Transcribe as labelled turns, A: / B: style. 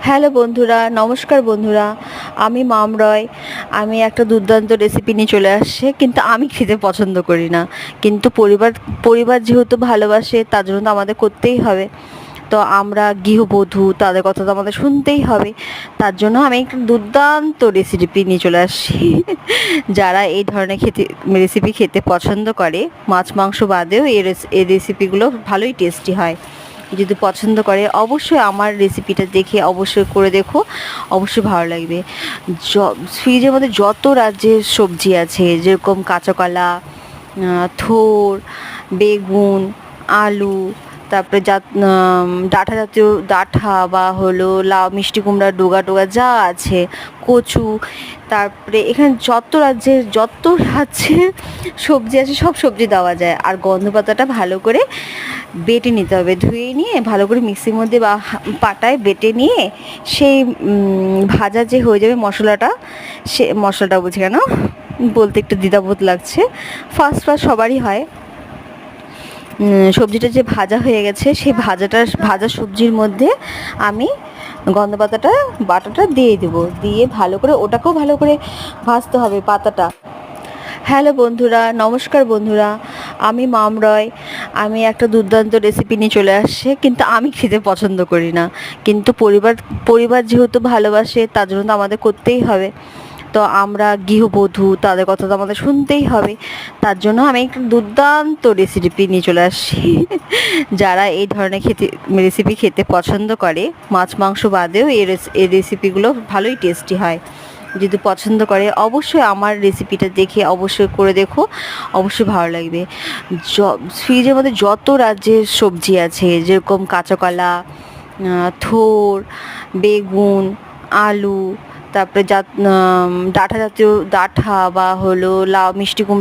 A: Hello বন্ধুরা, নমস্কার বন্ধুরা। আমি মামরয়। আমি একটা দুর্দান্ত রেসিপি নিয়ে চলে আসছি, কিন্তু আমি খেতে পছন্দ করি না। কিন্তু পরিবার যেহেতু ভালোবাসে, তার জন্য তো আমাদের করতেই হবে। তো আমরা গৃহবধূ, তাদের কথা তো আমাদের শুনতেই হবে। তার জন্য আমি একটা দুর্দান্ত রেসিপি নিয়ে চলে আসছি। যারা এই ধরনের রেসিপি খেতে পছন্দ করে, মাছ মাংস বাদেও এই রেসিপিগুলো ভালোই টেস্টি হয়। যদি পছন্দ করে অবশ্যই আমার রেসিপিটা দেখে অবশ্যই করে দেখো, অবশ্যই ভালো লাগবে। ফ্রিজের মধ্যে যত রাজ্যের সবজি আছে, যেরকম কাঁচাকলা, থোর, বেগুন, আলু, তারপরে ডাঁটা জাতীয় ডাঁটা বা হলো লাউ, মিষ্টি কুমড়া, ডোগা টোগা যা আছে, কচু, তারপরে এখানে যত রাজ্যের সবজি আছে সব সবজি দেওয়া যায়। আর গন্ধ পাতাটা ভালো করে বেটে নিতে হবে, ধুয়ে নিয়ে ভালো করে মিক্সির মধ্যে বা পাটায় বেটে নিয়ে সেই ভাজা যে হয়ে যাবে মশলাটা, সে মশলাটা বলছি কেন বলতে একটু দ্বিধাবোধ লাগছে, ফার্স্ট সবারই হয়। সবজিটা যে ভাজা হয়ে গেছে, সেই ভাজা সবজির মধ্যে আমি গন্ধ পাতাটা বাটাটা দিয়ে দেবো, দিয়ে ভালো করে ওটাকেও ভালো করে ভাজতে হবে পাতাটা। হ্যালো বন্ধুরা, নমস্কার বন্ধুরা। আমি মামরয়। আমি একটা দুর্দান্ত রেসিপি নিয়ে চলে আসছি, কিন্তু আমি খেতে পছন্দ করি না। কিন্তু পরিবার যেহেতু ভালোবাসে, তার জন্য তো আমাদের করতেই হবে। তো আমরা গৃহবধূ, তাদের কথা তো আমাদের শুনতেই হবে। তার জন্য আমি একটা দুর্দান্ত রেসিপি নিয়ে চলে আসছি। যারা এই ধরনের রেসিপি খেতে পছন্দ করে, মাছ মাংস বাদেও এই রেসিপিগুলো ভালোই টেস্টি হয়। যদি পছন্দ করে অবশ্যই আমার রেসিপিটা দেখে অবশ্যই করে দেখো, অবশ্যই ভালো লাগবে। ফ্রিজের মধ্যে যত রাজ্যের সবজি আছে, যেরকম কাঁচাকলা, থোর, বেগুন, আলু, তারপরে ডাঁটা জাতীয় ডাঁটা বা হলো লাউ, মিষ্টি কুমড়া,